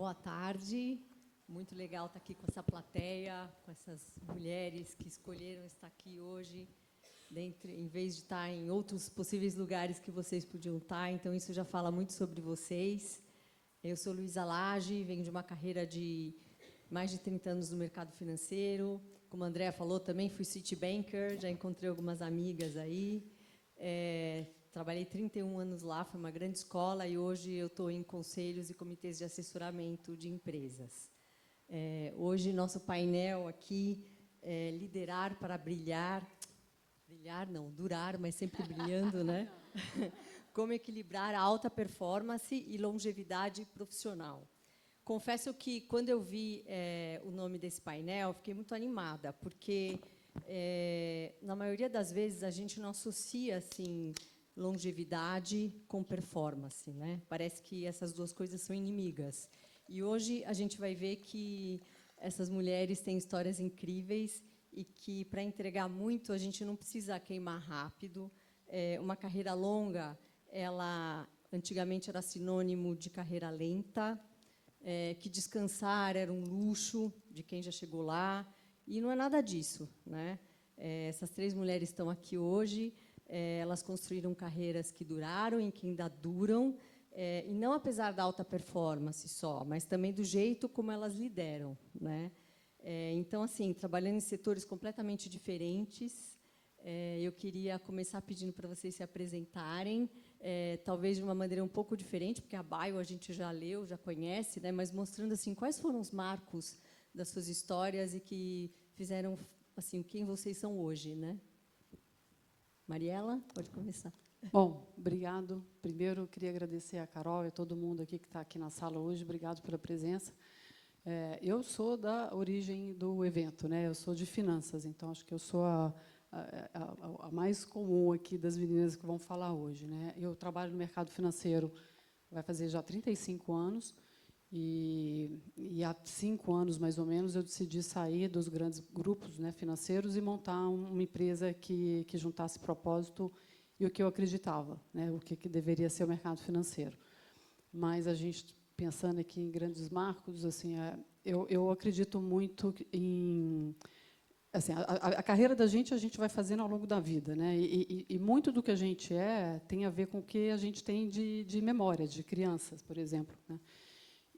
Boa tarde. Muito legal estar aqui com essa plateia, com essas mulheres que escolheram estar aqui hoje, em vez de estar em outros possíveis lugares que vocês podiam estar. Então, isso já fala muito sobre vocês. Eu sou Luísa Lage, venho de uma carreira de mais de 30 anos no mercado financeiro. Como a Andrea falou, também fui Citibanker, já encontrei algumas amigas aí. Trabalhei 31 anos lá, foi uma grande escola, e hoje eu estou em conselhos e comitês de assessoramento de empresas. Hoje, nosso painel aqui é liderar para brilhar. Brilhar não, durar, mas sempre brilhando, né? Como equilibrar a alta performance e longevidade profissional. Confesso que, quando eu vi o nome desse painel, fiquei muito animada, porque, na maioria das vezes, a gente não associa assim, longevidade com performance, né? Parece que essas duas coisas são inimigas. E hoje a gente vai ver que essas mulheres têm histórias incríveis e que, para entregar muito, a gente não precisa queimar rápido. Uma carreira longa, ela antigamente era sinônimo de carreira lenta, que descansar era um luxo de quem já chegou lá, e não é nada disso, né? Essas três mulheres estão aqui hoje, elas construíram carreiras que duraram e que ainda duram, e não apesar da alta performance só, mas também do jeito como elas lideram, né? Então, assim, trabalhando em setores completamente diferentes, eu queria começar pedindo para vocês se apresentarem, talvez de uma maneira um pouco diferente, porque a bio a gente já leu, já conhece, né? Mas mostrando assim quais foram os marcos das suas histórias e que fizeram assim quem vocês são hoje, né? Mariela, pode começar. Bom, obrigado. Primeiro, eu queria agradecer a Carol e a todo mundo aqui que está aqui na sala hoje. Obrigado pela presença. Eu sou da origem do evento, né? Eu sou de finanças, então acho que eu sou a mais comum aqui das meninas que vão falar hoje, né? Eu trabalho no mercado financeiro, vai fazer já 35 anos, e há 5 anos, mais ou menos, eu decidi sair dos grandes grupos, né, financeiros e montar uma empresa que juntasse propósito e o que eu acreditava, né, o que deveria ser o mercado financeiro. Mas a gente, pensando aqui em grandes marcos, assim, eu acredito muito em... Assim, a carreira da gente, a gente vai fazendo ao longo da vida, né? E muito do que a gente tem a ver com o que a gente tem de memória, de crianças, por exemplo, né?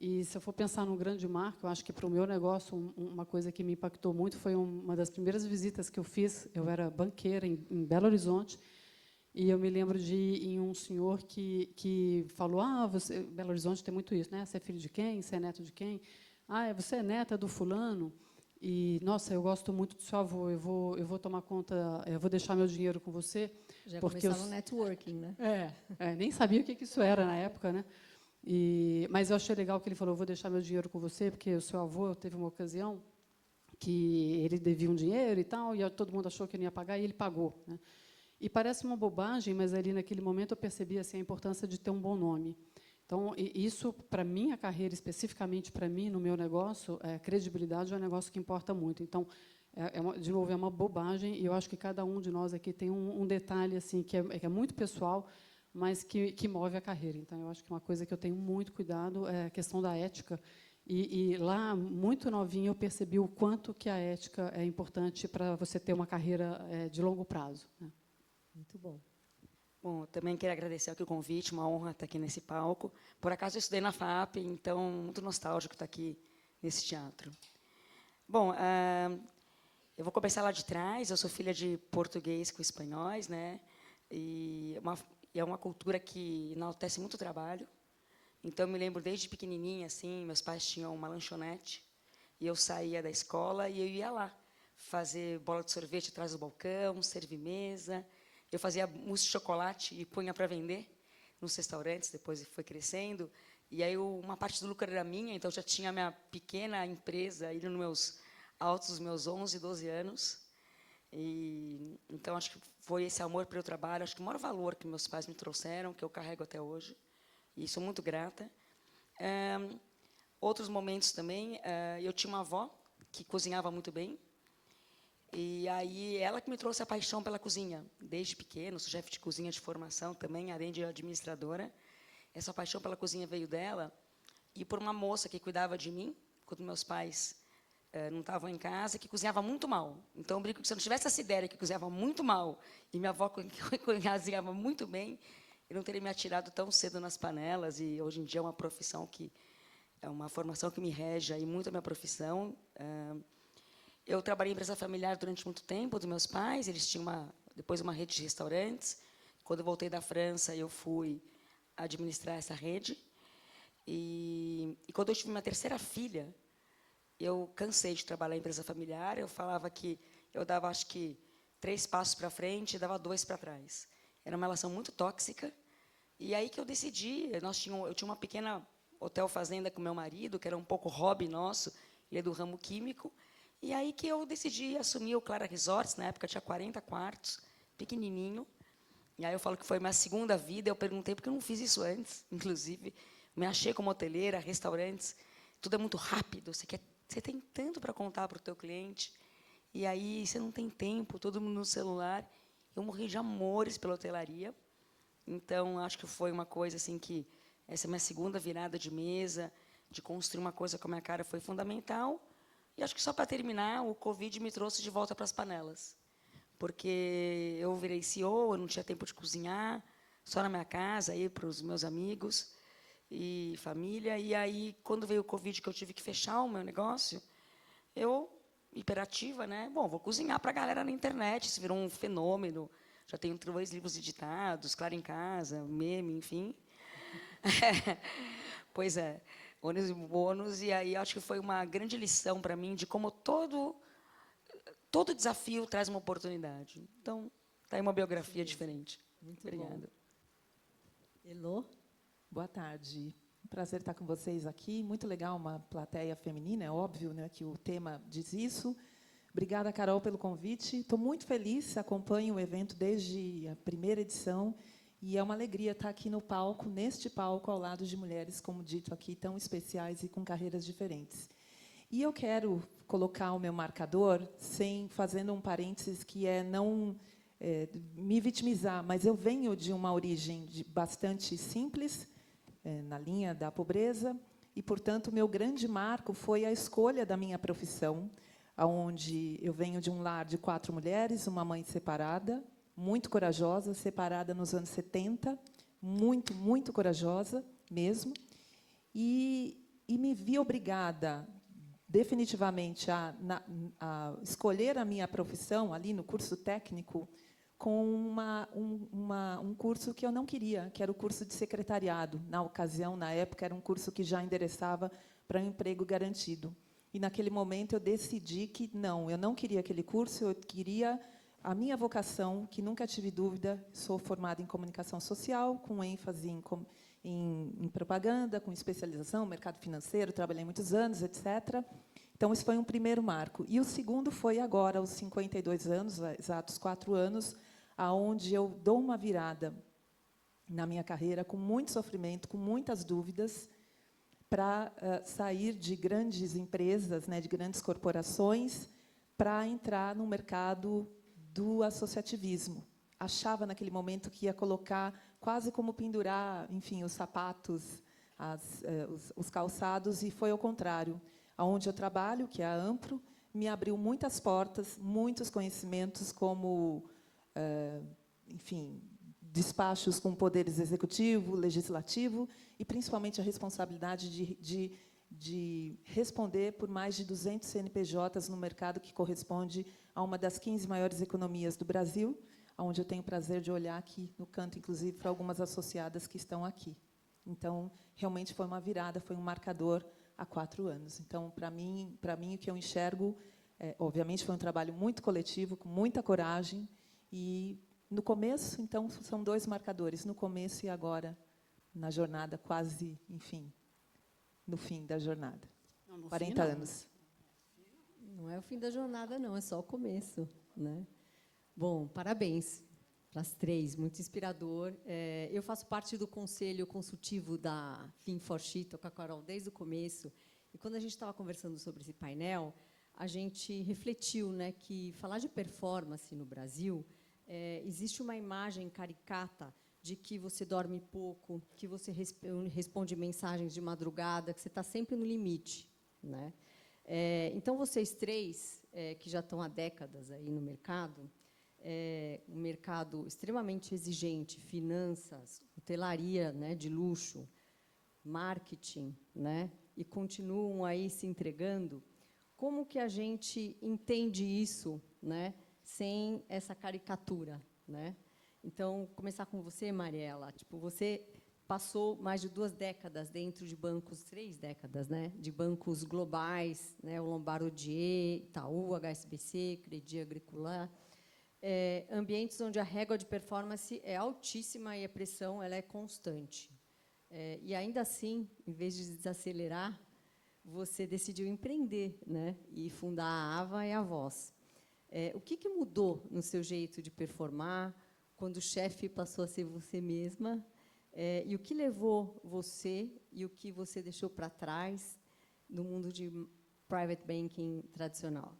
E, se eu for pensar num grande marco, eu acho que, para o meu negócio, uma coisa que me impactou muito foi uma das primeiras visitas que eu fiz. Eu era banqueira em Belo Horizonte, e eu me lembro de ir em um senhor que falou: você, Belo Horizonte tem muito isso, né? Você é filho de quem? Você é neto de quem? Você é neta do fulano? E, nossa, eu gosto muito do seu avô. Eu vou tomar conta, eu vou deixar meu dinheiro com você. Já porque começaram o networking, né? Nem sabia o que isso era na época, né? Mas eu achei legal que ele falou: vou deixar meu dinheiro com você, porque o seu avô teve uma ocasião que ele devia um dinheiro e tal, e todo mundo achou que eu não ia pagar, e ele pagou, né? E parece uma bobagem, mas ali naquele momento eu percebi assim a importância de ter um bom nome. Então, isso, para minha carreira, especificamente para mim, no meu negócio, credibilidade é um negócio que importa muito. Então, de novo, é uma bobagem, e eu acho que cada um de nós aqui tem um detalhe assim que é muito pessoal, mas que move a carreira. Então, eu acho que uma coisa que eu tenho muito cuidado é a questão da ética. E lá, muito novinha, eu percebi o quanto que a ética é importante para você ter uma carreira de longo prazo, né? Muito bom. Bom, também quero agradecer aqui o convite, uma honra estar aqui nesse palco. Por acaso, eu estudei na FAP, então, muito nostálgico estar aqui nesse teatro. Bom, eu vou começar lá de trás. Eu sou filha de português com espanhóis, né? E é uma cultura que enaltece muito o trabalho. Então, eu me lembro, desde pequenininha, assim, meus pais tinham uma lanchonete, e eu saía da escola e eu ia lá fazer bola de sorvete atrás do balcão, servir mesa. Eu fazia mousse de chocolate e punha para vender nos restaurantes, depois foi crescendo. E aí uma parte do lucro era minha, então já tinha a minha pequena empresa, aí nos meus altos, meus 11, 12 anos. Então, acho que foi esse amor pelo trabalho, acho que o maior valor que meus pais me trouxeram, que eu carrego até hoje, e sou muito grata. Outros momentos também, eu tinha uma avó que cozinhava muito bem, e aí ela que me trouxe a paixão pela cozinha, desde pequeno. Sou chefe de cozinha de formação também, além de administradora. Essa paixão pela cozinha veio dela, e por uma moça que cuidava de mim, quando meus pais não estavam em casa, que cozinhava muito mal. Então, eu brinco que se eu não tivesse essa ideia que cozinhava muito mal e minha avó cozinhava muito bem, eu não teria me atirado tão cedo nas panelas. E, hoje em dia, é uma profissão que é uma formação que me rege aí muito a minha profissão. Eu trabalhei em empresa familiar durante muito tempo, dos meus pais. Eles tinham depois uma rede de restaurantes. Quando eu voltei da França, eu fui administrar essa rede. E quando eu tive minha terceira filha, eu cansei de trabalhar em empresa familiar. Eu falava que eu dava, acho que, 3 passos para frente e dava 2 para trás. Era uma relação muito tóxica. E aí que eu decidi, eu tinha uma pequena hotel fazenda com meu marido, que era um pouco hobby nosso, ele é do ramo químico. E aí que eu decidi assumir o Clara Resorts, na época tinha 40 quartos, pequenininho. E aí eu falo que foi minha segunda vida. Eu perguntei por que eu não fiz isso antes, inclusive. Me achei como hoteleira, restaurantes, tudo é muito rápido, você tem tanto para contar para o teu cliente, e aí você não tem tempo, todo mundo no celular. Eu morri de amores pela hotelaria. Então, acho que foi uma coisa assim que essa minha segunda virada de mesa, de construir uma coisa com a minha cara, foi fundamental. E acho que, só para terminar, o Covid me trouxe de volta para as panelas, porque eu virei CEO, eu não tinha tempo de cozinhar, só na minha casa, ir para os meus amigos e família. E aí, quando veio o Covid, que eu tive que fechar o meu negócio, eu, hiperativa, né? Bom, vou cozinhar para a galera na internet. Isso virou um fenômeno. Já tenho 2 livros editados, Clara em Casa, meme, enfim. Pois é, ônus e bônus. E aí acho que foi uma grande lição para mim de como todo desafio traz uma oportunidade. Então, está aí uma biografia diferente. Muito Obrigada. bom. Elô? Boa tarde. Um prazer estar com vocês aqui. Muito legal, uma plateia feminina, é óbvio, né, que o tema diz isso. Obrigada, Carol, pelo convite. Estou muito feliz, acompanho o evento desde a primeira edição, e é uma alegria estar aqui no palco, neste palco, ao lado de mulheres, como dito aqui, tão especiais e com carreiras diferentes. E eu quero colocar o meu marcador, fazendo um parênteses, que é não me vitimizar, mas eu venho de uma origem bastante simples, na linha da pobreza, e, portanto, o meu grande marco foi a escolha da minha profissão, onde eu venho de um lar de 4 mulheres, uma mãe separada, muito corajosa, separada nos anos 70, muito, muito corajosa mesmo, e me vi obrigada, definitivamente, a escolher a minha profissão, ali no curso técnico, com um curso que eu não queria, que era o curso de secretariado. Na ocasião, na época, era um curso que já endereçava para um emprego garantido. E, naquele momento, eu decidi que eu não queria aquele curso, eu queria a minha vocação, que nunca tive dúvida. Sou formada em comunicação social, com ênfase em propaganda, com especialização, mercado financeiro, trabalhei muitos anos, etc. Então, esse foi um primeiro marco. E o segundo foi agora, aos 52 anos, exatos 4 anos, aonde eu dou uma virada na minha carreira, com muito sofrimento, com muitas dúvidas, para sair de grandes empresas, né, de grandes corporações, para entrar no mercado do associativismo. Achava, naquele momento, que ia colocar, quase como pendurar, enfim, os sapatos, os calçados, e foi ao contrário. Onde eu trabalho, que é a Ampro, me abriu muitas portas, muitos conhecimentos, como, enfim, despachos com poderes executivo, legislativo, e, principalmente, a responsabilidade de responder por mais de 200 CNPJs no mercado que corresponde a uma das 15 maiores economias do Brasil, onde eu tenho o prazer de olhar aqui no canto, inclusive, para algumas associadas que estão aqui. Então, realmente foi uma virada, foi um marcador há 4 anos. Então, para mim, o que eu enxergo, obviamente, foi um trabalho muito coletivo, com muita coragem, e, no começo, então, são 2 marcadores, no começo e agora, na jornada, quase, enfim, no fim da jornada. Não, 40 anos. Não é o fim da jornada, não, é só o começo, né? Bom, parabéns para as 3, muito inspirador. Eu faço parte do conselho consultivo da Think for She, estou com a Carol desde o começo, e, quando a gente estava conversando sobre esse painel, a gente refletiu, né, que falar de performance no Brasil, existe uma imagem caricata de que você dorme pouco, que você responde mensagens de madrugada, que você está sempre no limite, né? Então, vocês três, que já estão há décadas aí no mercado, um mercado extremamente exigente, finanças, hotelaria, né, de luxo, marketing, né, e continuam aí se entregando, como que a gente entende isso, né, sem essa caricatura, né? Então, começar com você, Mariela. Tipo, você passou mais de 2 décadas dentro de bancos, 3 décadas, né, de bancos globais, né, o Lombard Odier, Itaú, HSBC, Crédit Agricole, ambientes onde a régua de performance é altíssima e a pressão ela é constante. E ainda assim, em vez de desacelerar, você decidiu empreender, né, e fundar a Ava e a Voz. O que mudou no seu jeito de performar quando o chefe passou a ser você mesma? E o que levou você e o que você deixou para trás no mundo de private banking tradicional?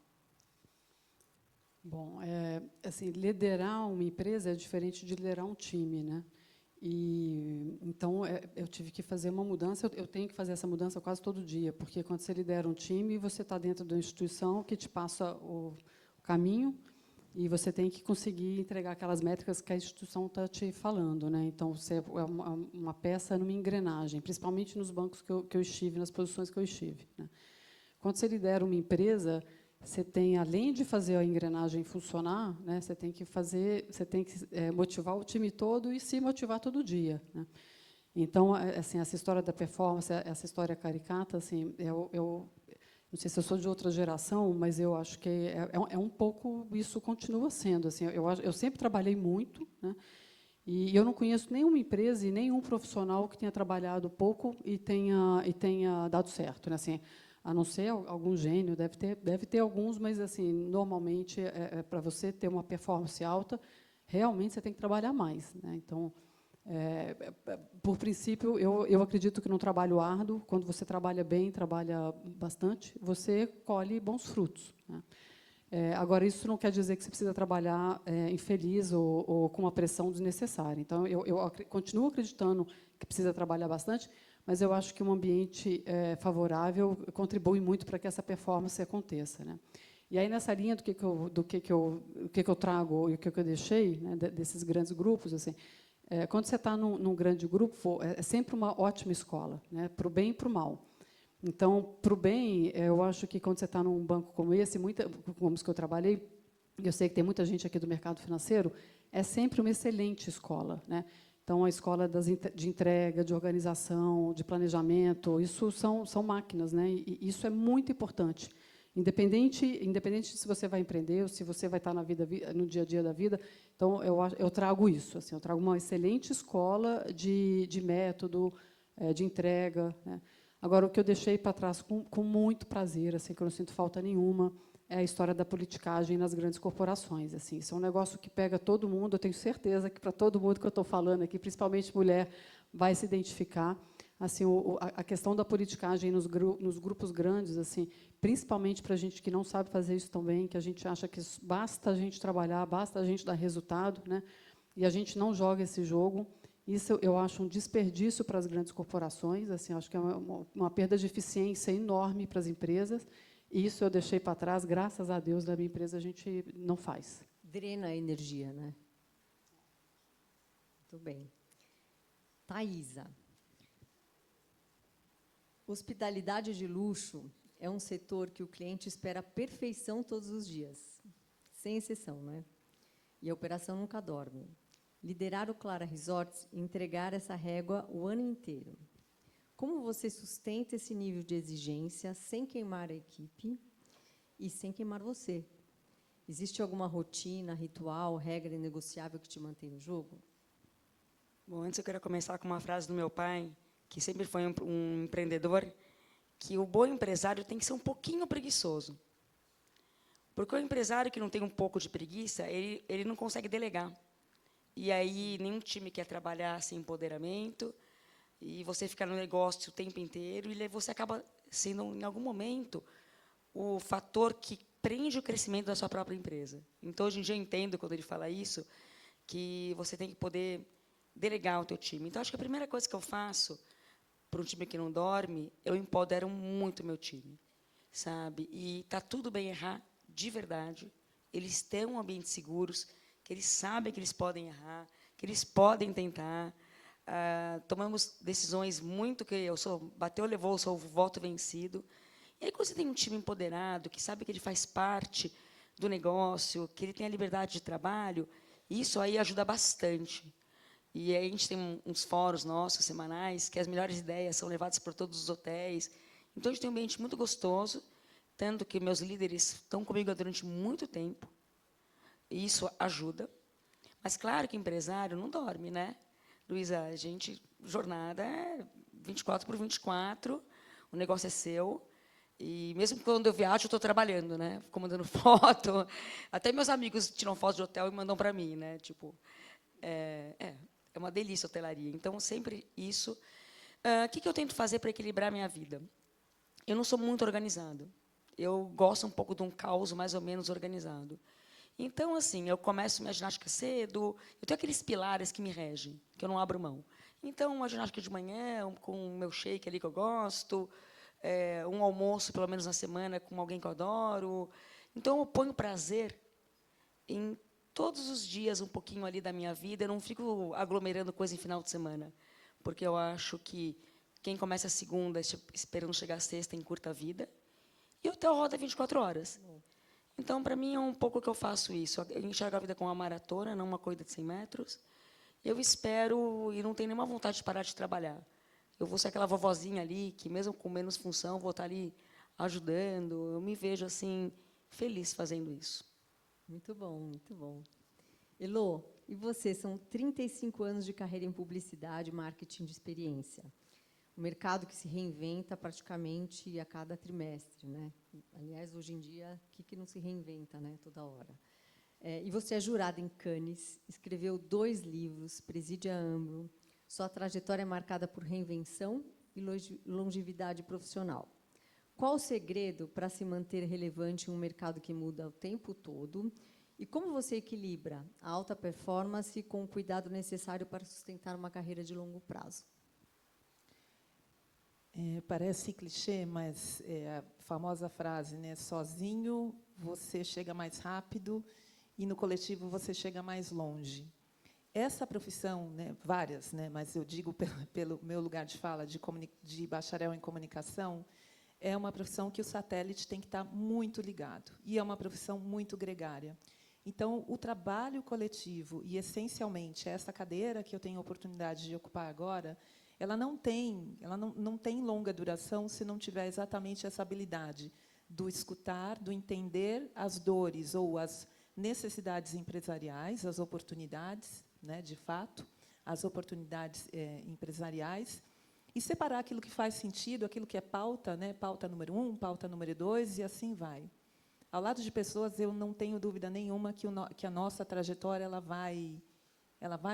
Bom, assim, liderar uma empresa é diferente de liderar um time, né? E então eu tive que fazer uma mudança. Eu tenho que fazer essa mudança quase todo dia, porque quando você lidera um time, você está dentro de uma instituição que te passa o caminho e você tem que conseguir entregar aquelas métricas que a instituição está te falando, né? Então, você é uma peça numa engrenagem, principalmente nos bancos que eu estive, nas posições que eu estive, né? Quando você lidera uma empresa, você tem, além de fazer a engrenagem funcionar, né, você tem que motivar o time todo e se motivar todo dia, né? Então, assim, essa história da performance, essa história caricata, assim, eu não sei se eu sou de outra geração, mas eu acho que é um pouco isso continua sendo. Assim, eu sempre trabalhei muito, né, e eu não conheço nenhuma empresa e nenhum profissional que tenha trabalhado pouco e tenha dado certo, né, assim, a não ser algum gênio, deve ter alguns, mas assim, normalmente para você ter uma performance alta, realmente você tem que trabalhar mais, né? Então, por princípio, eu acredito que num trabalho árduo, quando você trabalha bem, trabalha bastante, você colhe bons frutos, né? Agora, isso não quer dizer que você precisa trabalhar infeliz ou com uma pressão desnecessária. Então, eu continuo acreditando que precisa trabalhar bastante, mas eu acho que um ambiente favorável contribui muito para que essa performance aconteça, né? E aí, nessa linha do que eu trago e o que eu deixei, né, desses grandes grupos, assim, quando você está num grande grupo, é sempre uma ótima escola, né, para o bem e para o mal. Então, para o bem, eu acho que quando você está num banco como esse, como os que eu trabalhei, eu sei que tem muita gente aqui do mercado financeiro, é sempre uma excelente escola, né? Então, a escola de entrega, de organização, de planejamento, isso são máquinas, né? E isso é muito importante. Independente se você vai empreender ou se você vai estar no dia a dia da vida. Então, eu trago isso. Assim, eu trago uma excelente escola de método, de entrega, né? Agora, o que eu deixei para trás com muito prazer, assim, que eu não sinto falta nenhuma, é a história da politicagem nas grandes corporações. Assim, isso é um negócio que pega todo mundo. Eu tenho certeza que para todo mundo que eu estou falando aqui, principalmente mulher, vai se identificar. Assim, a questão da politicagem nos grupos grandes, assim, principalmente para a gente que não sabe fazer isso tão bem, que a gente acha que basta a gente trabalhar, basta a gente dar resultado, né? E a gente não joga esse jogo. Isso eu acho um desperdício para as grandes corporações. Assim, acho que é uma perda de eficiência enorme para as empresas. E isso eu deixei para trás, graças a Deus, da minha empresa a gente não faz. Drena a energia, né? Muito bem. Thaísa. Hospitalidade de luxo é um setor que o cliente espera a perfeição todos os dias, sem exceção, né? E a operação nunca dorme. Liderar o Clara Resorts e entregar essa régua o ano inteiro. Como você sustenta esse nível de exigência sem queimar a equipe e sem queimar você? Existe alguma rotina, ritual, regra inegociável que te mantém no jogo? Bom, antes eu quero começar com uma frase do meu pai, que sempre foi um empreendedor, que o bom empresário tem que ser um pouquinho preguiçoso. Porque o empresário que não tem um pouco de preguiça, ele não consegue delegar. E aí nenhum time quer trabalhar sem empoderamento, e você fica no negócio o tempo inteiro, e você acaba sendo, em algum momento, o fator que prende o crescimento da sua própria empresa. Então, hoje em dia, eu entendo, quando ele fala isso, que você tem que poder delegar o teu time. Então, acho que a primeira coisa que eu faço para um time que não dorme, eu empodero muito o meu time, sabe? E tá tudo bem errar, de verdade. Eles têm um ambiente seguros, que eles sabem que eles podem errar, que eles podem tentar. Tomamos decisões muito que eu sou bateu, levou, eu sou voto vencido. E aí, quando você tem um time empoderado, que sabe que ele faz parte do negócio, que ele tem a liberdade de trabalho, isso aí ajuda bastante. E aí a gente tem uns fóruns nossos, semanais, que as melhores ideias são levadas por todos os hotéis. Então, a gente tem um ambiente muito gostoso, tanto que meus líderes estão comigo durante muito tempo, e isso ajuda. Mas, claro que empresário não dorme, né, Luísa? A gente, jornada é 24/24, o negócio é seu, e mesmo quando eu viajo, eu estou trabalhando, né? Fico mandando foto. Até meus amigos tiram foto de hotel e mandam para mim, né? Tipo, é uma delícia a hotelaria. Então, sempre isso. O que eu tento fazer para equilibrar a minha vida? Eu não sou muito organizado. Eu gosto um pouco de um caos mais ou menos organizado. Então, assim, eu começo minha ginástica cedo, eu tenho aqueles pilares que me regem, que eu não abro mão. Então, uma ginástica de manhã, com o meu shake ali que eu gosto, um almoço, pelo menos na semana, com alguém que eu adoro. Então, eu ponho prazer em todos os dias, um pouquinho ali da minha vida. Eu não fico aglomerando coisa em final de semana, porque eu acho que quem começa a segunda esperando chegar a sexta encurta a vida, e o hotel roda 24 horas. Então, para mim, é um pouco que eu faço isso. Eu enxergo a vida como uma maratona, não uma corrida de 100 metros. Eu espero e não tenho nenhuma vontade de parar de trabalhar. Eu vou ser aquela vovozinha ali, que mesmo com menos função, vou estar ali ajudando. Eu me vejo assim feliz fazendo isso. Muito bom, muito bom. Elô, e você? São 35 anos de carreira em publicidade, marketing de experiência. Um mercado que se reinventa praticamente a cada trimestre, né? Aliás, hoje em dia, o que não se reinventa, né? Toda hora. E você é jurada em Cannes, escreveu 2 livros, preside a AMBRO. Sua trajetória é marcada por reinvenção e longevidade profissional. Qual o segredo para se manter relevante em um mercado que muda o tempo todo? E como você equilibra a alta performance com o cuidado necessário para sustentar uma carreira de longo prazo? Parece clichê, mas é a famosa frase, né? Sozinho você chega mais rápido e no coletivo você chega mais longe. Essa profissão, né, várias, né, mas eu digo pelo meu lugar de fala, de bacharel em comunicação, é uma profissão que o satélite tem que estar muito ligado, e é uma profissão muito gregária. Então, o trabalho coletivo, e, essencialmente, essa cadeira que eu tenho a oportunidade de ocupar agora, ela não tem longa duração se não tiver exatamente essa habilidade do escutar, do entender as dores ou as necessidades empresariais, as oportunidades, né, de fato, as oportunidades empresariais, e separar aquilo que faz sentido, aquilo que é pauta, né, pauta número 1, pauta número 2, e assim vai. Ao lado de pessoas, eu não tenho dúvida nenhuma que a nossa trajetória ela vai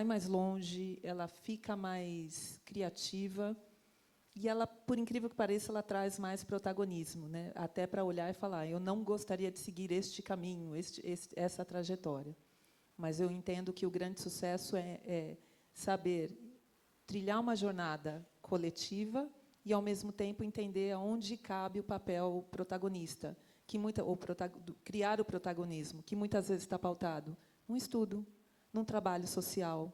mais longe, ela fica mais criativa, e ela, por incrível que pareça, ela traz mais protagonismo, né? Até para olhar e falar, eu não gostaria de seguir este caminho, essa trajetória. Mas eu entendo que o grande sucesso é saber trilhar uma jornada coletiva e, ao mesmo tempo, entender aonde cabe o papel protagonista, criar o protagonismo, que muitas vezes está pautado num estudo, num trabalho social,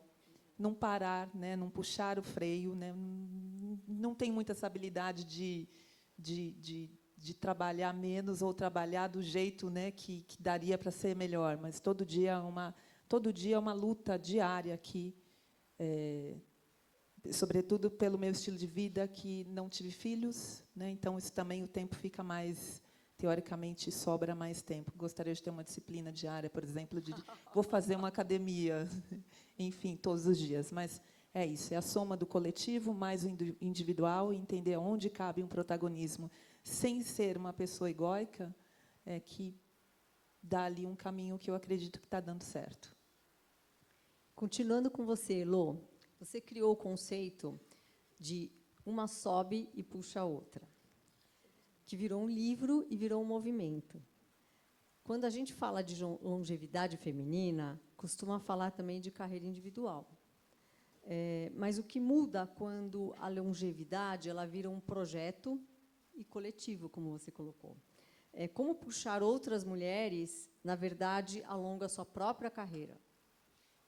num parar, né, num puxar o freio, né, não tem muita essa habilidade de trabalhar menos ou trabalhar do jeito, né, que daria para ser melhor, mas todo dia é uma luta diária aqui, sobretudo pelo meu estilo de vida, que não tive filhos, né, então isso também o tempo fica mais, teoricamente, sobra mais tempo. Gostaria de ter uma disciplina diária, por exemplo, de vou fazer uma academia, enfim, todos os dias. Mas é isso, é a soma do coletivo mais o individual, e entender onde cabe um protagonismo, sem ser uma pessoa egóica, que dá ali um caminho que eu acredito que está dando certo. Continuando com você, Elô, você criou o conceito de uma sobe e puxa a outra, que virou um livro e virou um movimento. Quando a gente fala de longevidade feminina, costuma falar também de carreira individual. Mas o que muda quando a longevidade ela vira um projeto e coletivo, como você colocou? Como puxar outras mulheres, na verdade, ao longo da sua própria carreira?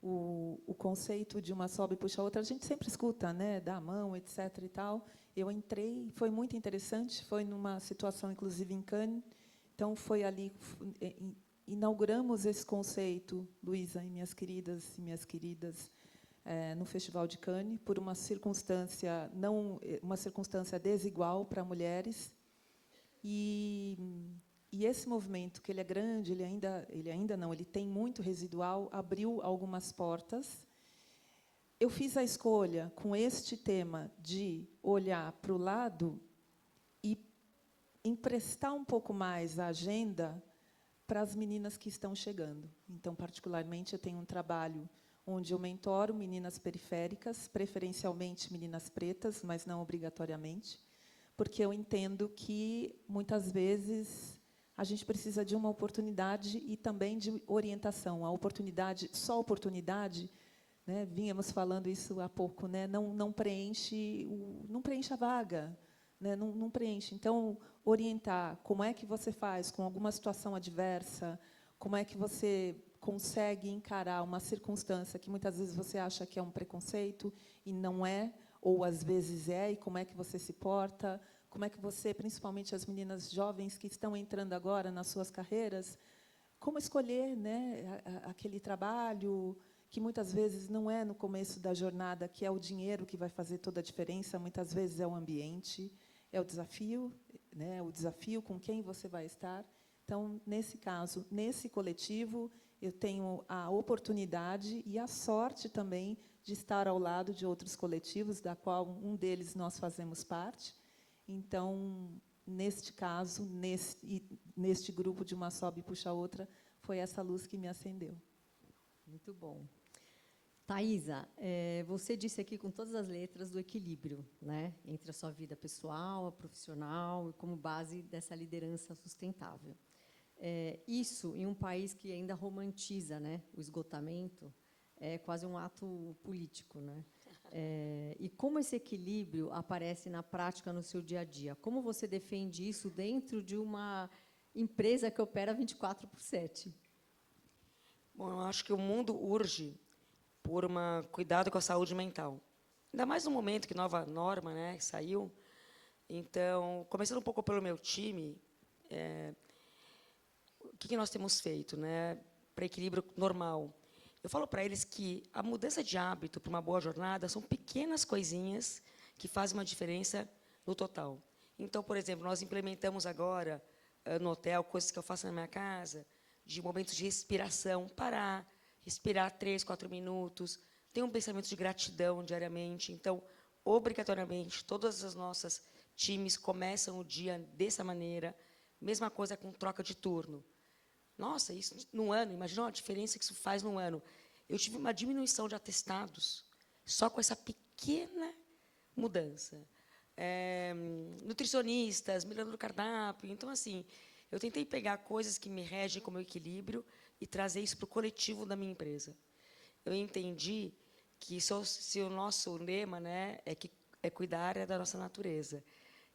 O conceito de uma sobe e puxa a outra, a gente sempre escuta, né, dar a mão, etc. e tal. Eu entrei, foi muito interessante, foi numa situação, inclusive, em Cannes. Então, foi ali, inauguramos esse conceito, Luísa e minhas queridas, no Festival de Cannes, por uma circunstância desigual para mulheres. E esse movimento, que ele é grande, ele tem muito residual, abriu algumas portas. Eu fiz a escolha, com este tema, de olhar para o lado e emprestar um pouco mais a agenda para as meninas que estão chegando. Então, particularmente, eu tenho um trabalho onde eu mentoro meninas periféricas, preferencialmente meninas pretas, mas não obrigatoriamente, porque eu entendo que, muitas vezes, a gente precisa de uma oportunidade e também de orientação. A oportunidade, só oportunidade, né, vínhamos falando isso há pouco, né, não preenche a vaga, né, não preenche. Então, orientar como é que você faz com alguma situação adversa, como é que você consegue encarar uma circunstância que muitas vezes você acha que é um preconceito e não é, ou às vezes é, e como é que você se porta. Como é que você, principalmente as meninas jovens que estão entrando agora nas suas carreiras, como escolher, né, aquele trabalho que muitas vezes não é no começo da jornada, que é o dinheiro que vai fazer toda a diferença, muitas vezes é o ambiente, é o desafio, né, o desafio com quem você vai estar. Então, nesse caso, nesse coletivo, eu tenho a oportunidade e a sorte também de estar ao lado de outros coletivos, da qual um deles nós fazemos parte. Então, neste caso, neste grupo de uma sobe e puxa a outra, foi essa luz que me acendeu. Muito bom. Thaisa, você disse aqui com todas as letras do equilíbrio, né, entre a sua vida pessoal, a profissional, como base dessa liderança sustentável. Isso, em um país que ainda romantiza, né, o esgotamento, é quase um ato político, né? E como esse equilíbrio aparece na prática no seu dia a dia? Como você defende isso dentro de uma empresa que opera 24/7? Bom, eu acho que o mundo urge por cuidado com a saúde mental. Ainda mais no momento que nova norma, né, saiu. Então, começando um pouco pelo meu time, o que nós temos feito, né, para equilíbrio normal? Eu falo para eles que a mudança de hábito para uma boa jornada são pequenas coisinhas que fazem uma diferença no total. Então, por exemplo, nós implementamos agora, no hotel, coisas que eu faço na minha casa, de momentos de respiração, parar, respirar 3, 4 minutos, ter um pensamento de gratidão diariamente. Então, obrigatoriamente, todas as nossas times começam o dia dessa maneira. Mesma coisa com troca de turno. Nossa, isso no ano, imagina a diferença que isso faz no ano. Eu tive uma diminuição de atestados só com essa pequena mudança. Nutricionistas, melhorando o cardápio. Então, assim, eu tentei pegar coisas que me regem como equilíbrio e trazer isso para o coletivo da minha empresa. Eu entendi que se o nosso lema, né, é cuidar da nossa natureza.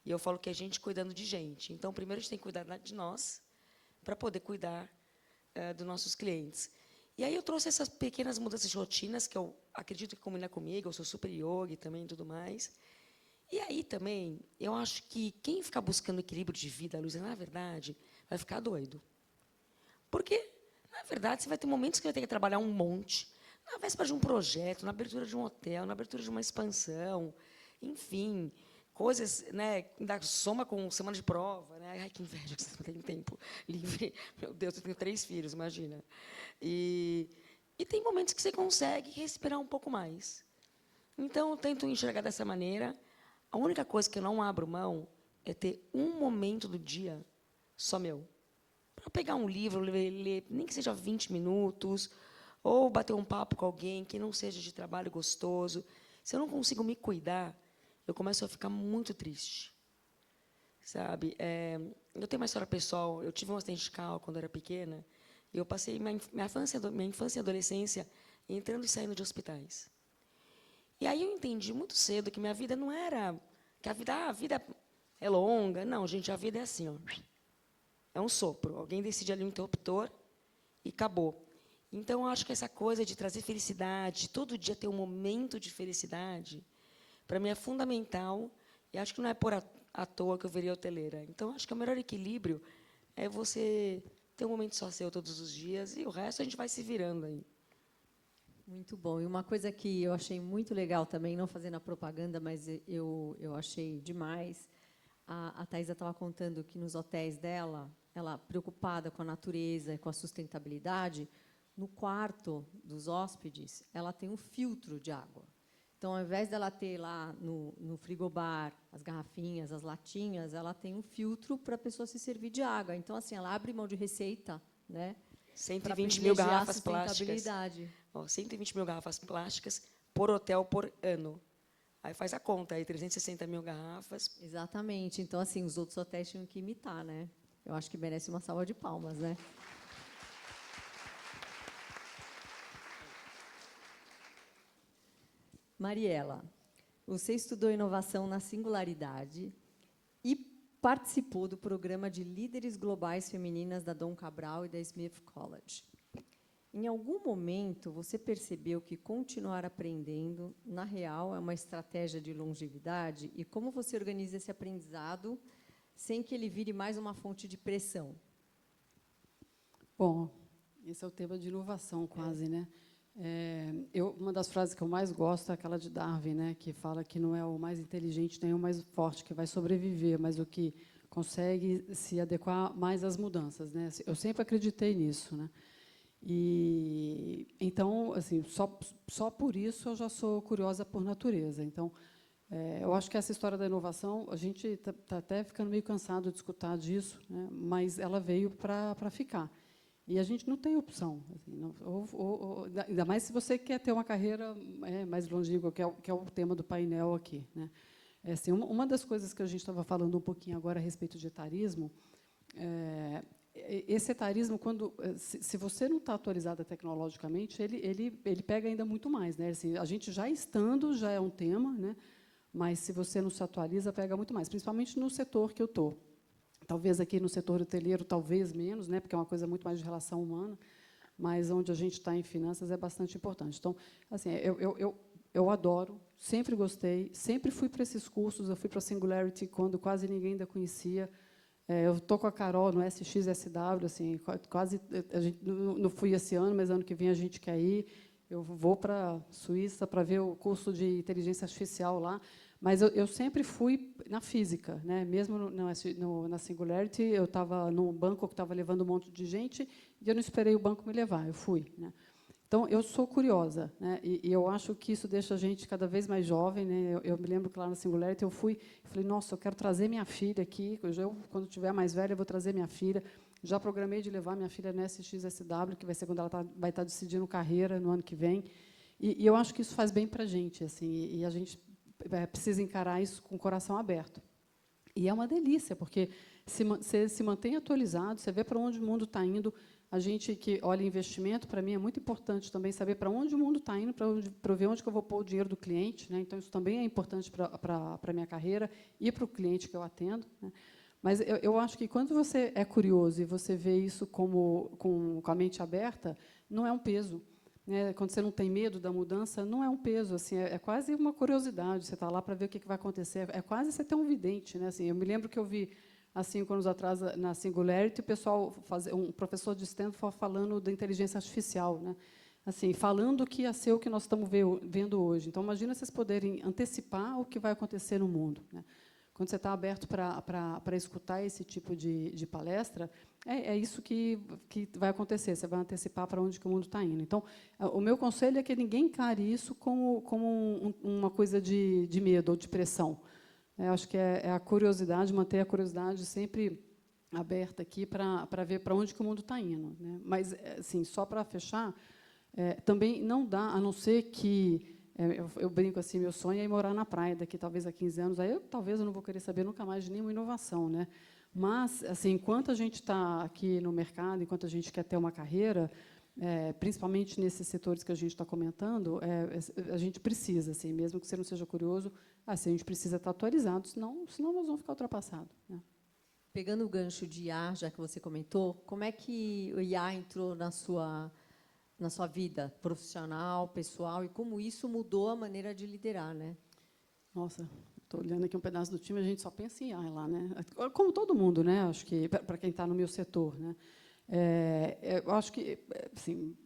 E eu falo que é gente cuidando de gente. Então, primeiro a gente tem que cuidar de nós, para poder cuidar dos nossos clientes. E aí eu trouxe essas pequenas mudanças de rotinas, que eu acredito que combina comigo, eu sou super yogi também e tudo mais. E aí também, eu acho que quem ficar buscando equilíbrio de vida, Luísa, na verdade, vai ficar doido. Porque, na verdade, você vai ter momentos que vai ter que trabalhar um monte, na véspera de um projeto, na abertura de um hotel, na abertura de uma expansão, enfim, coisas, né, ainda soma com semana de prova, né? Ai, que inveja que você não tem tempo livre. Meu Deus, eu tenho 3 filhos, imagina. E tem momentos que você consegue respirar um pouco mais. Então, eu tento enxergar dessa maneira. A única coisa que eu não abro mão é ter um momento do dia só meu. Para pegar um livro, ler, nem que seja 20 minutos, ou bater um papo com alguém que não seja de trabalho gostoso. Se eu não consigo me cuidar, eu começo a ficar muito triste, sabe? Eu tenho uma história pessoal. Eu tive um acidente de carro quando eu era pequena, e eu passei minha infância e adolescência entrando e saindo de hospitais. E aí eu entendi muito cedo que minha vida não era... que a vida é longa. Não, gente, a vida é assim, ó. É um sopro. Alguém decide ali um interruptor e acabou. Então, eu acho que essa coisa de trazer felicidade, todo dia ter um momento de felicidade, para mim é fundamental, e acho que não é por à toa que eu virei hoteleira. Então, acho que o melhor equilíbrio é você ter um momento só seu todos os dias, e o resto a gente vai se virando aí. Muito bom. E uma coisa que eu achei muito legal também, não fazendo a propaganda, mas eu achei demais, a Thaisa estava contando que nos hotéis dela, ela preocupada com a natureza e com a sustentabilidade, no quarto dos hóspedes, ela tem um filtro de água. Então, ao invés dela ter lá no frigobar as garrafinhas, as latinhas, ela tem um filtro para a pessoa se servir de água. Então, assim, ela abre mão de receita, né? 120 mil garrafas plásticas. Sustentabilidade. Ó, 120 mil garrafas plásticas por hotel por ano. Aí faz a conta, aí 360 mil garrafas. Exatamente. Então, assim, os outros hotéis tinham que imitar, né? Eu acho que merece uma salva de palmas, né? Mariela, você estudou inovação na Singularidade e participou do programa de líderes globais femininas da Dom Cabral e da Smith College. Em algum momento, você percebeu que continuar aprendendo, na real, é uma estratégia de longevidade? E como você organiza esse aprendizado sem que ele vire mais uma fonte de pressão? Bom, esse é o tema de inovação, quase, né? Uma das frases que eu mais gosto é aquela de Darwin, né, que fala que não é o mais inteligente nem o mais forte que vai sobreviver, mas o que consegue se adequar mais às mudanças, né? Eu sempre acreditei nisso, né? E então, assim, só por isso eu já sou curiosa por natureza. Então, eu acho que essa história da inovação, a gente está até ficando meio cansado de escutar disso, né? Mas ela veio para ficar. E a gente não tem opção. Assim, ainda mais se você quer ter uma carreira mais longínqua, que é o tema do painel aqui, né? Assim, uma das coisas que a gente estava falando um pouquinho agora a respeito de etarismo, esse etarismo, se você não está atualizada tecnologicamente, ele pega ainda muito mais, né? Assim, a gente já estando já é um tema, né? Mas se você não se atualiza, pega muito mais, principalmente no setor que eu estou. Talvez aqui no setor hoteleiro, talvez menos, né? Porque é uma coisa muito mais de relação humana, mas onde a gente está em finanças é bastante importante. Então, assim, eu adoro, sempre gostei, sempre fui para esses cursos. Eu fui para a Singularity quando quase ninguém ainda conhecia. Eu estou com a Carol no SXSW, assim, quase a gente não fui esse ano, mas ano que vem a gente quer ir. Eu vou para a Suíça para ver o curso de inteligência artificial lá. Mas eu sempre fui na física, né? Mesmo na Singularity, eu estava num banco que estava levando um monte de gente e eu não esperei o banco me levar, eu fui, né? Então, eu sou curiosa, né? E eu acho que isso deixa a gente cada vez mais jovem, né? Eu me lembro que lá na Singularity eu falei, nossa, eu quero trazer minha filha aqui, quando tiver mais velha, eu vou trazer minha filha. Já programei de levar minha filha no SXSW, que vai ser quando ela vai estar decidindo carreira no ano que vem. E eu acho que isso faz bem para a gente, assim, e a gente precisa encarar isso com o coração aberto. E é uma delícia, porque você se mantém atualizado, você vê para onde o mundo está indo. A gente que olha investimento, para mim, é muito importante também saber para onde o mundo está indo, para ver onde que eu vou pôr o dinheiro do cliente, né? Então, isso também é importante para a minha carreira e para o cliente que eu atendo, né? Mas eu acho que, quando você é curioso e você vê isso com a mente aberta, não é um peso. Quando você não tem medo da mudança, não é um peso, assim, é quase uma curiosidade. Você está lá para ver o que vai acontecer. É quase você ter um vidente, né? Assim, eu me lembro que eu vi há 5 anos atrás na Singularity o pessoal um professor de Stanford falando da inteligência artificial, né? Assim, falando que ia ser o que nós estamos vendo hoje. Então, imagina vocês poderem antecipar o que vai acontecer no mundo, né? Quando você está aberto para escutar esse tipo de palestra, é isso que vai acontecer. Você vai antecipar para onde que o mundo está indo. Então, o meu conselho é que ninguém encare isso como uma coisa de medo ou de pressão. Eu acho que é a curiosidade, manter a curiosidade sempre aberta aqui para ver para onde que o mundo está indo, né? Mas, assim, só para fechar, também não dá, a não ser que... Eu brinco assim, meu sonho é ir morar na praia daqui, talvez, a 15 anos. Aí, talvez, eu não vou querer saber nunca mais de nenhuma inovação, né? Mas, assim, enquanto a gente está aqui no mercado, enquanto a gente quer ter uma carreira, principalmente nesses setores que a gente está comentando, a gente precisa, assim, mesmo que você não seja curioso, assim, a gente precisa estar atualizado, senão nós vamos ficar ultrapassados, né? Pegando o gancho de IA, já que você comentou, como é que o IA entrou na sua vida profissional, pessoal, e como isso mudou a maneira de liderar, né? Nossa, estou olhando aqui um pedaço do time, a gente só pensa em AI lá, né? Como todo mundo, né? Acho que para quem está no meu setor, né? Eu acho que, assim,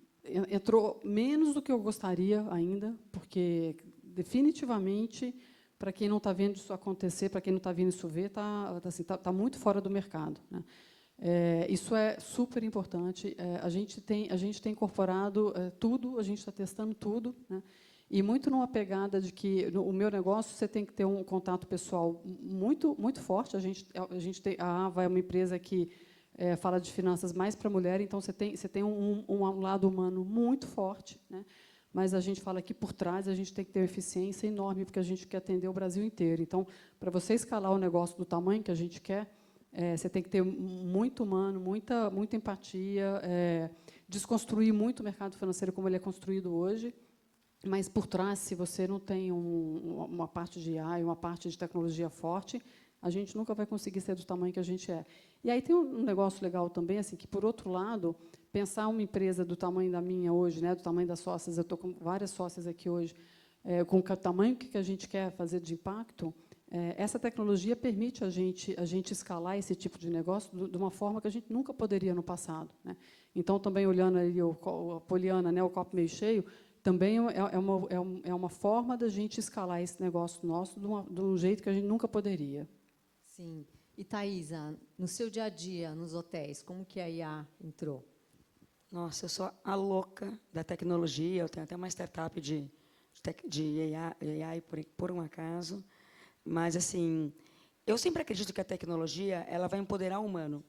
entrou menos do que eu gostaria ainda, porque definitivamente, para quem não está vendo isso acontecer, para quem não está vendo isso ver, está muito fora do mercado, né? Isso é super importante. A gente tem incorporado tudo, a gente está testando tudo, né? E muito numa pegada de que o meu negócio você tem que ter um contato pessoal muito forte. A Ava é uma empresa que fala de finanças mais para mulher, então você tem um lado humano muito forte, né? Mas a gente fala que por trás a gente tem que ter uma eficiência enorme, porque a gente quer atender o Brasil inteiro. Então, para você escalar o negócio do tamanho que a gente quer, você tem que ter muito humano, muita empatia, desconstruir muito o mercado financeiro como ele é construído hoje. Mas, por trás, se você não tem uma parte de AI, uma parte de tecnologia forte, a gente nunca vai conseguir ser do tamanho que a gente é. E aí tem um negócio legal também, assim, que, por outro lado, pensar uma empresa do tamanho da minha hoje, né, do tamanho das sócias, eu estou com várias sócias aqui hoje, com o tamanho que a gente quer fazer de impacto, essa tecnologia permite a gente escalar esse tipo de negócio de uma forma que a gente nunca poderia no passado, né? Então, também olhando ali a Poliana, né, o copo meio cheio, também é uma forma da gente escalar esse negócio nosso de um jeito que a gente nunca poderia. Sim. E, Thaisa, no seu dia a dia, nos hotéis, como que a IA entrou? Nossa, eu sou a louca da tecnologia. Eu tenho até uma startup de AI por um acaso. Mas, assim, eu sempre acredito que a tecnologia ela vai empoderar o humano.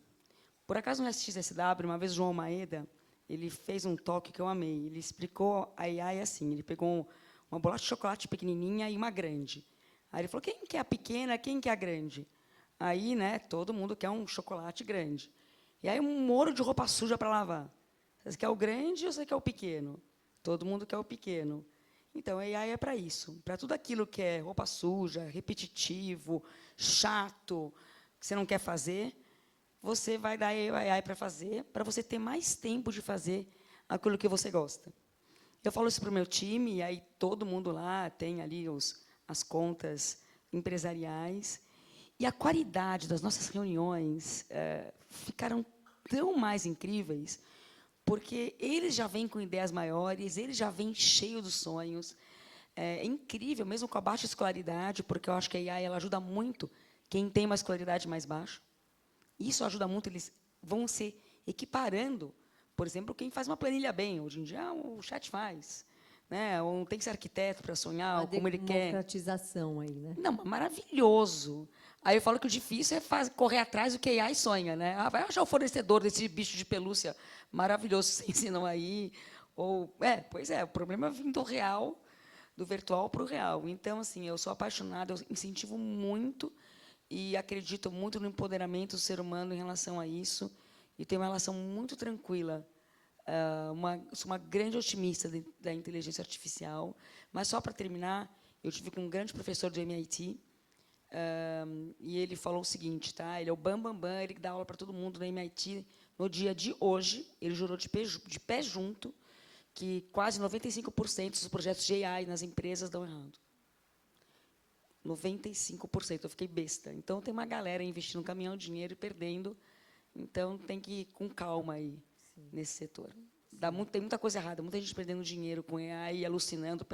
Por acaso, no SXSW, uma vez o João Maeda, ele fez um talk que eu amei. Ele explicou a AI assim, ele pegou uma bolacha de chocolate pequenininha e uma grande. Aí ele falou, quem quer a pequena, quem quer a grande? Aí, né, todo mundo quer um chocolate grande. E aí um molho de roupa suja para lavar. Você quer o grande ou você quer o pequeno? Todo mundo quer o pequeno. Então, a AI é para isso. Para tudo aquilo que é roupa suja, repetitivo, chato, que você não quer fazer, você vai dar AI para fazer, para você ter mais tempo de fazer aquilo que você gosta. Eu falo isso para o meu time, e aí todo mundo lá tem ali as contas empresariais, e a qualidade das nossas reuniões ficaram tão mais incríveis, porque eles já vêm com ideias maiores, eles já vêm cheios dos sonhos. É incrível, mesmo com a baixa escolaridade, porque eu acho que a AI ela ajuda muito quem tem uma escolaridade mais baixa. Isso ajuda muito, eles vão se equiparando. Por exemplo, quem faz uma planilha bem, hoje em dia o chat faz, né? Ou tem que ser arquiteto para sonhar, ou como ele quer. Democratização aí, né? Não, maravilhoso. Aí eu falo que o difícil é correr atrás do que a AI sonha, né? Vai achar o fornecedor desse bicho de pelúcia maravilhoso que vocês ensinam aí. Ou, pois é, o problema é vir do real, do virtual para o real. Então, assim, eu sou apaixonada, eu incentivo muito e acredito muito no empoderamento do ser humano em relação a isso. E tenho uma relação muito tranquila. Sou uma grande otimista da inteligência artificial. Mas, só para terminar, eu tive com um grande professor do MIT, e ele falou o seguinte, tá? Ele é o bambambam, ele dá aula para todo mundo no MIT. No dia de hoje, ele jurou de pé junto que quase 95% dos projetos de AI nas empresas dão errado. 95%. Eu fiquei besta. Então, tem uma galera investindo um caminhão de dinheiro e perdendo. Então, tem que ir com calma aí. Sim. Nesse setor. Tem muita coisa errada, muita gente perdendo dinheiro com AI, alucinando,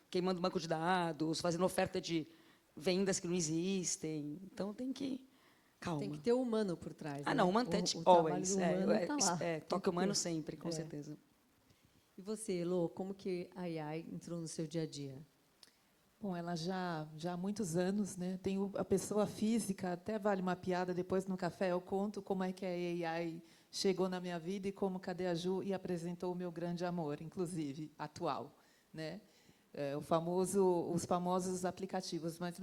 queimando banco de dados, fazendo oferta de vendas que não existem. Então, tem que... Calma. Tem que ter o humano por trás. Não, human touch always. Toque humano sempre, com certeza. E você, Elô, como que a AI entrou no seu dia a dia? Bom, ela já há muitos anos, né? Tem a pessoa física, até vale uma piada, depois no café eu conto como é que a AI chegou na minha vida e como Cadê a Ju e apresentou o meu grande amor, inclusive, atual, né? Os famosos aplicativos, mas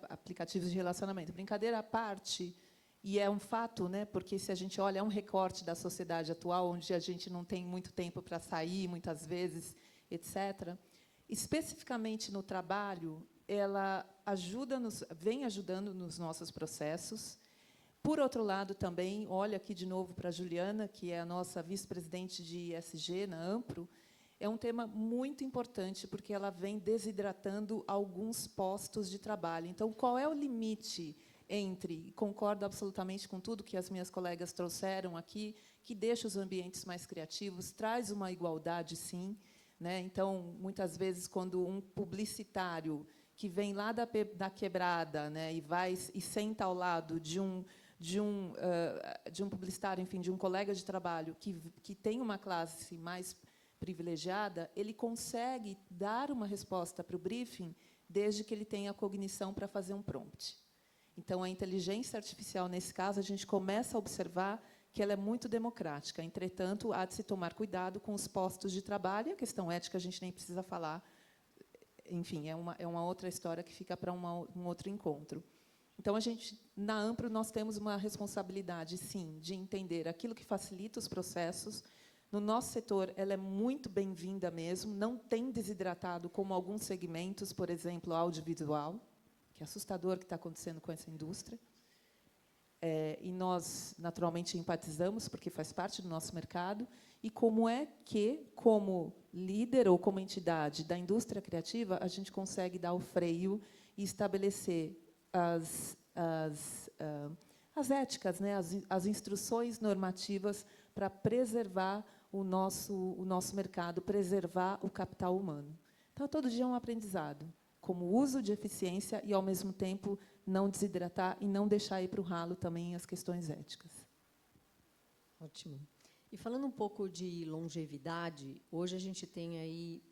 aplicativos de relacionamento. Brincadeira à parte, E é um fato, né, porque, se a gente olha, é um recorte da sociedade atual, onde a gente não tem muito tempo para sair, muitas vezes, etc. Especificamente no trabalho, ela vem ajudando nos nossos processos. Por outro lado, também, olha aqui de novo para a Juliana, que é a nossa vice-presidente de ESG na Ampro, é um tema muito importante, porque ela vem desidratando alguns postos de trabalho. Então, qual é o limite entre, concordo absolutamente com tudo que as minhas colegas trouxeram aqui, que deixa os ambientes mais criativos, traz uma igualdade, sim, né? Então, muitas vezes, quando um publicitário que vem lá da quebrada, né, e senta ao lado de um publicitário, enfim, de um colega de trabalho que tem uma classe mais privilegiada, ele consegue dar uma resposta para o briefing, desde que ele tenha a cognição para fazer um prompt. Então, a inteligência artificial, nesse caso, a gente começa a observar que ela é muito democrática. Entretanto, há de se tomar cuidado com os postos de trabalho, e a questão ética a gente nem precisa falar. Enfim, é uma outra história que fica para um outro encontro. Então, na Ampro, nós temos uma responsabilidade, sim, de entender aquilo que facilita os processos. No nosso setor, ela é muito bem-vinda mesmo, não tem desidratado como alguns segmentos, por exemplo, audiovisual, que é assustador o que está acontecendo com essa indústria. E nós, naturalmente, empatizamos, porque faz parte do nosso mercado. E como é que, como líder ou como entidade da indústria criativa, a gente consegue dar o freio e estabelecer as éticas, né, as instruções normativas para preservar o nosso mercado, preservar o capital humano. Então, todo dia é um aprendizado, como uso de eficiência e, ao mesmo tempo, não desidratar e não deixar ir para o ralo também as questões éticas. Ótimo. E falando um pouco de longevidade, hoje a gente tem aí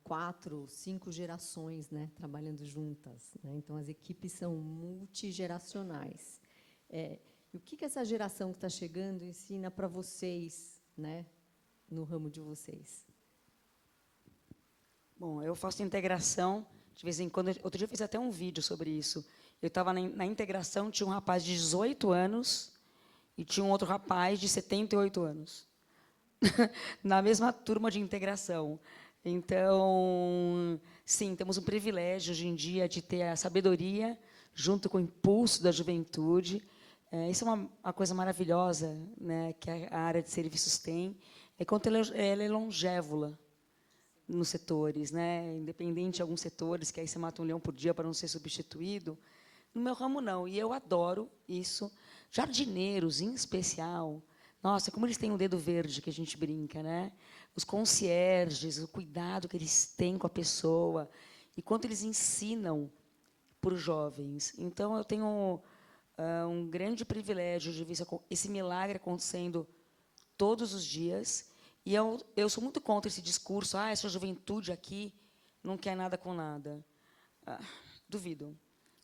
4, 5 gerações, né, trabalhando juntas, né? Então, as equipes são multigeracionais. E o que essa geração que está chegando ensina para vocês, né, no ramo de vocês? Bom, eu faço integração, de vez em quando. Outro dia eu fiz até um vídeo sobre isso. Eu estava na integração, tinha um rapaz de 18 anos e tinha um outro rapaz de 78 anos, na mesma turma de integração. Então, sim, temos um privilégio, hoje em dia, de ter a sabedoria junto com o impulso da juventude. Isso é uma coisa maravilhosa, né, que a área de serviços tem, é quanto ela é longévola nos setores, né, independente de alguns setores, que aí você mata um leão por dia para não ser substituído. No meu ramo, não, e eu adoro isso. Jardineiros, em especial, nossa, como eles têm um dedo verde, que a gente brinca, né? Os concierges, o cuidado que eles têm com a pessoa, e quanto eles ensinam para os jovens. Então, eu tenho um grande privilégio de ver esse milagre acontecendo todos os dias. E eu sou muito contra esse discurso, essa juventude aqui não quer nada com nada. Duvido.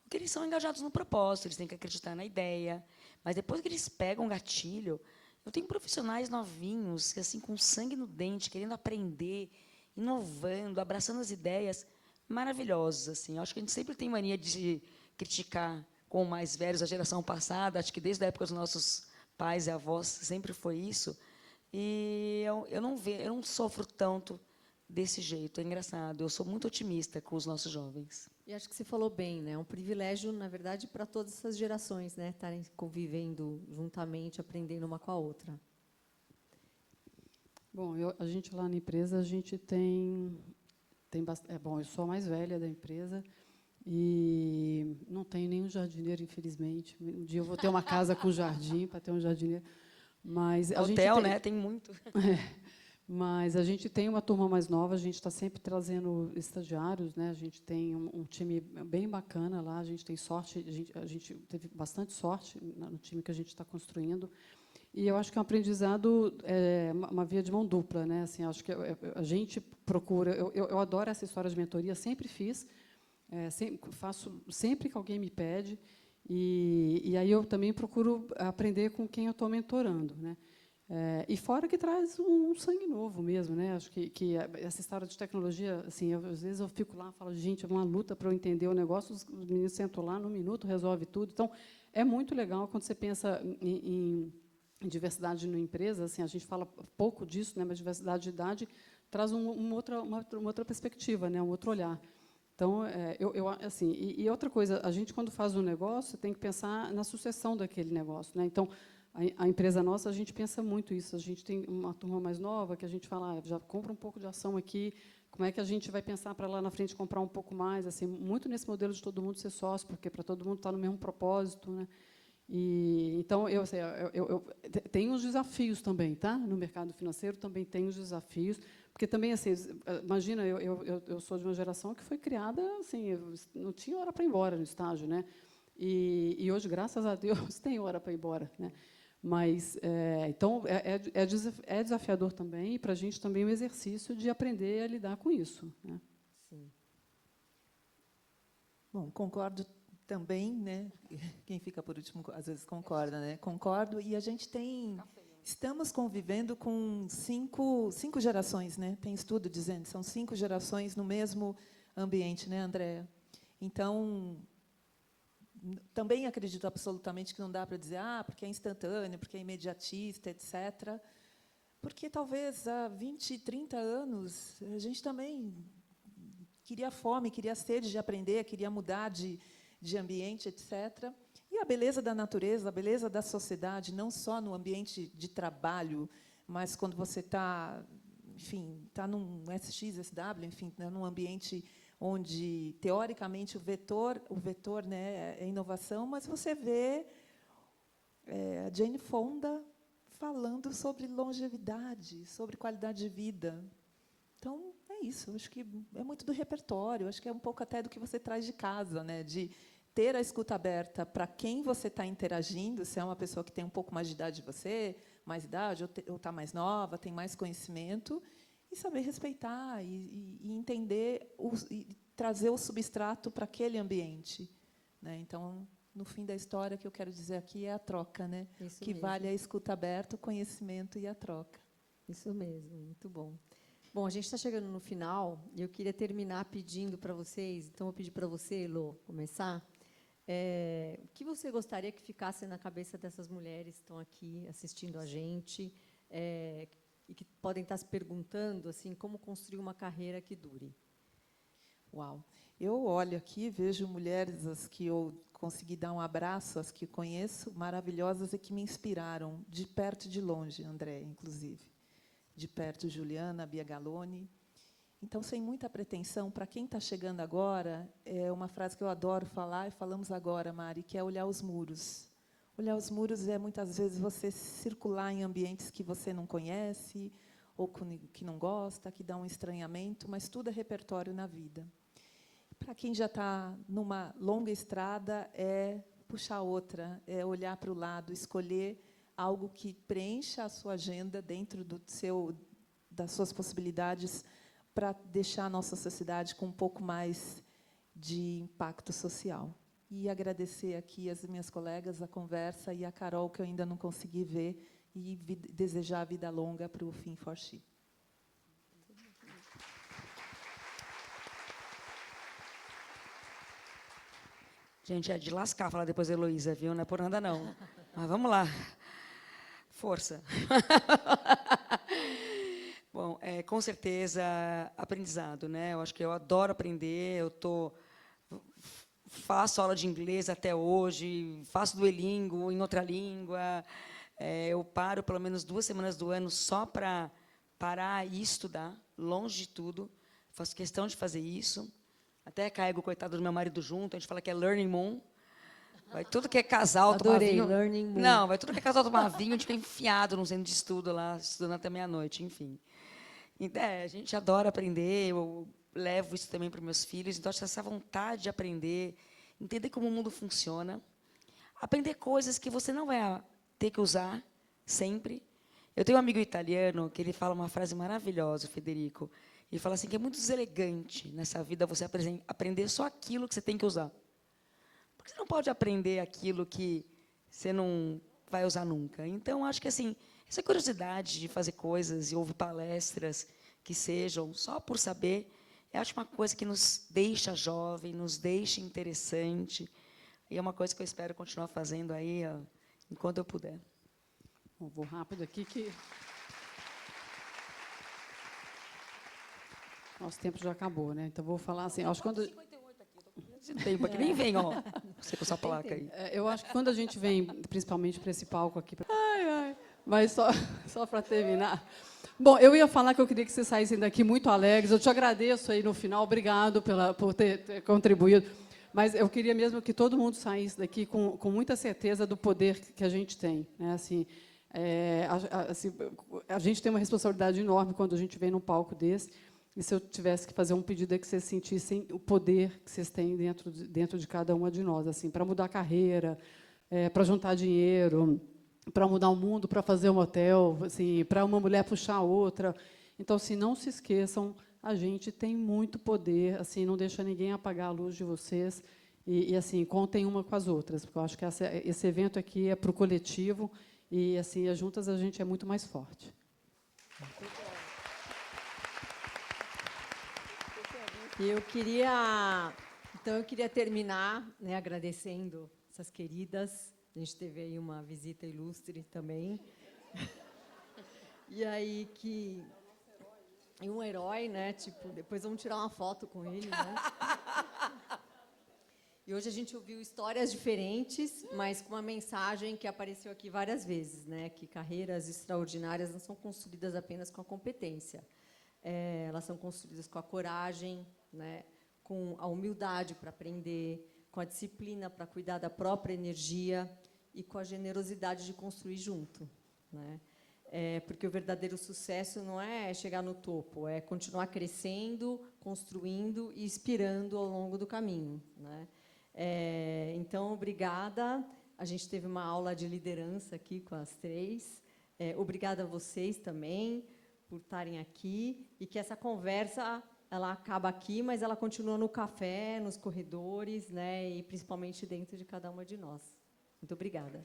Porque eles são engajados no propósito, eles têm que acreditar na ideia. Mas, depois que eles pegam o gatilho, eu tenho profissionais novinhos, que, assim, com sangue no dente, querendo aprender, inovando, abraçando as ideias, maravilhosos. Assim. Eu acho que a gente sempre tem mania de criticar com os mais velhos, a geração passada, acho que desde a época dos nossos pais e avós sempre foi isso. E eu não sofro tanto desse jeito, é engraçado. Eu sou muito otimista com os nossos jovens. E acho que você falou bem, né? É um privilégio, na verdade, para todas essas gerações, né, estarem convivendo juntamente, aprendendo uma com a outra. Bom, a gente lá na empresa, a gente tem bastante. Bom, eu sou a mais velha da empresa e não tenho nenhum jardineiro, infelizmente. Um dia eu vou ter uma casa com jardim para ter um jardineiro. Mas a gente Hotel, né? Tem muito. Mas a gente tem uma turma mais nova, a gente está sempre trazendo estagiários, né? A gente tem um time bem bacana lá, a gente tem sorte, a gente teve bastante sorte no time que a gente está construindo. E eu acho que é um aprendizado, uma via de mão dupla, né? Assim, acho que a gente procura. Eu adoro essa história de mentoria, sempre fiz, faço sempre que alguém me pede. E aí eu também procuro aprender com quem eu estou mentorando, né? E fora que traz um sangue novo mesmo, né? Acho que essa história de tecnologia, assim, às vezes eu fico lá e falo, gente, é uma luta para eu entender o negócio, os meninos sentam lá, num minuto resolve tudo. Então, é muito legal quando você pensa em diversidade na empresa. Assim, a gente fala pouco disso, né, mas diversidade de idade traz uma outra perspectiva, né, um outro olhar. Então, assim, e outra coisa, a gente, quando faz um negócio, tem que pensar na sucessão daquele negócio, né? Então, a empresa nossa, a gente pensa muito isso. A gente tem uma turma mais nova que a gente fala, já compra um pouco de ação aqui, como é que a gente vai pensar para lá na frente comprar um pouco mais, assim, muito nesse modelo de todo mundo ser sócio, porque para todo mundo estar no mesmo propósito, né? E então assim, eu tenho os desafios também, tá? No mercado financeiro também tem os desafios, porque também assim, imagina, eu sou de uma geração que foi criada assim, não tinha hora para ir embora no estágio, né? E hoje, graças a Deus, tem hora para ir embora, né? Mas então é desafiador também, e para a gente também é um exercício de aprender a lidar com isso, né? Sim. Bom, concordo também, né? Quem fica por último às vezes concorda, né? Concordo. E a gente estamos convivendo com cinco gerações, né? Tem estudo dizendo, são 5 gerações no mesmo ambiente, né, Andréa? Então, também acredito absolutamente que não dá para dizer, porque é instantâneo, porque é imediatista, etc. Porque talvez há 20, 30 anos a gente também queria fome, queria sede de aprender, queria mudar de ambiente, etc. E a beleza da natureza, a beleza da sociedade, não só no ambiente de trabalho, mas quando você está, enfim, está num SXSW, enfim, né, num ambiente onde, teoricamente, o vetor, né, é inovação, mas você vê a Jane Fonda falando sobre longevidade, sobre qualidade de vida. Então, é isso. Acho que é muito do repertório. Acho que é um pouco até do que você traz de casa, né? De ter a escuta aberta para quem você está interagindo, se é uma pessoa que tem um pouco mais de idade de você, mais idade, ou está mais nova, tem mais conhecimento, e saber respeitar e entender e trazer o substrato para aquele ambiente, né? Então, no fim da história, o que eu quero dizer aqui é a troca, né? Isso que mesmo. vale a escuta aberta, o conhecimento e a troca. Isso mesmo, muito bom. Bom, a gente está chegando no final e eu queria terminar pedindo para vocês, então, vou pedir para você, Elô, começar. O que você gostaria que ficasse na cabeça dessas mulheres que estão aqui assistindo a gente e que podem estar se perguntando assim, como construir uma carreira que dure? Uau! Eu olho aqui, vejo mulheres as que eu consegui dar um abraço, as que conheço, maravilhosas e que me inspiraram, de perto e de longe, André, inclusive. De perto, Juliana, Bia Galoni. Então, sem muita pretensão, para quem está chegando agora, é uma frase que eu adoro falar, e falamos agora, Mari, que é olhar os muros. Olhar os muros é, muitas vezes, você circular em ambientes que você não conhece, ou que não gosta, que dá um estranhamento, mas tudo é repertório na vida. Para quem já está numa longa estrada, é puxar outra, é olhar para o lado, escolher algo que preencha a sua agenda dentro das suas possibilidades, para deixar a nossa sociedade com um pouco mais de impacto social. E agradecer aqui às minhas colegas a conversa e a Carol, que eu ainda não consegui ver, e desejar a vida longa para o Fin for She. Gente, é de lascar falar depois da Heloísa, viu? Não é por nada, não. Mas vamos lá. Força. Bom, com certeza, aprendizado, né? Eu acho que eu adoro aprender. Faço aula de inglês até hoje, faço Duolingo em outra língua. Eu paro pelo menos 2 semanas do ano só para parar e estudar, longe de tudo. Faço questão de fazer isso. Até carrego o coitado do meu marido junto. A gente fala que é Learning Moon. Vai tudo que é casal Adorei, tomar vinho. Learning Moon. Não, vai tudo que é casal tomar vinho, a gente fica enfiado num centro de estudo lá, estudando até meia-noite, enfim. Então, a gente adora aprender, eu levo isso também para os meus filhos, então acho que essa vontade de aprender, entender como o mundo funciona, aprender coisas que você não vai ter que usar sempre. Eu tenho um amigo italiano que ele fala uma frase maravilhosa, Federico. Ele fala assim que é muito deselegante nessa vida você aprender só aquilo que você tem que usar. Porque você não pode aprender aquilo que você não vai usar nunca. Então, acho que assim, essa curiosidade de fazer coisas e ouvir palestras que sejam só por saber, eu acho uma coisa que nos deixa jovem, nos deixa interessante, E é uma coisa que eu espero continuar fazendo aí enquanto eu puder. Bom, vou rápido aqui que nosso tempo já acabou, né? Então vou falar assim, acho que quando Esse tempo aqui nem vem, ó. Você com essa placa aí. eu acho que quando a gente vem, principalmente para esse palco aqui, mas só para terminar. Bom, eu ia falar que eu queria que vocês saíssem daqui muito alegres. Eu te agradeço aí no final, obrigado por ter contribuído. Mas eu queria mesmo que todo mundo saísse daqui com muita certeza do poder que a gente tem, né? Assim, a gente tem uma responsabilidade enorme quando a gente vem num palco desse. E se eu tivesse que fazer um pedido é que vocês sentissem o poder que vocês têm dentro de cada uma de nós, assim, para mudar a carreira, para juntar dinheiro, para mudar o mundo, para fazer um hotel, assim, para uma mulher puxar a outra. Então, assim, não se esqueçam, a gente tem muito poder, assim, não deixa ninguém apagar a luz de vocês e assim, contem uma com as outras, porque eu acho que esse evento aqui é para o coletivo e, assim, juntas a gente é muito mais forte. Eu queria terminar, né, agradecendo essas queridas. A gente teve aí uma visita ilustre também. E aí e um herói, né? Tipo, depois vamos tirar uma foto com ele, né? E hoje a gente ouviu histórias diferentes, mas com uma mensagem que apareceu aqui várias vezes, né? Que carreiras extraordinárias não são construídas apenas com a competência. Elas são construídas com a coragem, né? Com a humildade para aprender, com a disciplina para cuidar da própria energia e com a generosidade de construir junto, né? Porque o verdadeiro sucesso não é chegar no topo, é continuar crescendo, construindo e inspirando ao longo do caminho, né? Então, obrigada. A gente teve uma aula de liderança aqui com as três. Obrigada a vocês também por estarem aqui e que essa conversa ela acaba aqui, mas ela continua no café, nos corredores, né, e principalmente dentro de cada uma de nós. Muito obrigada.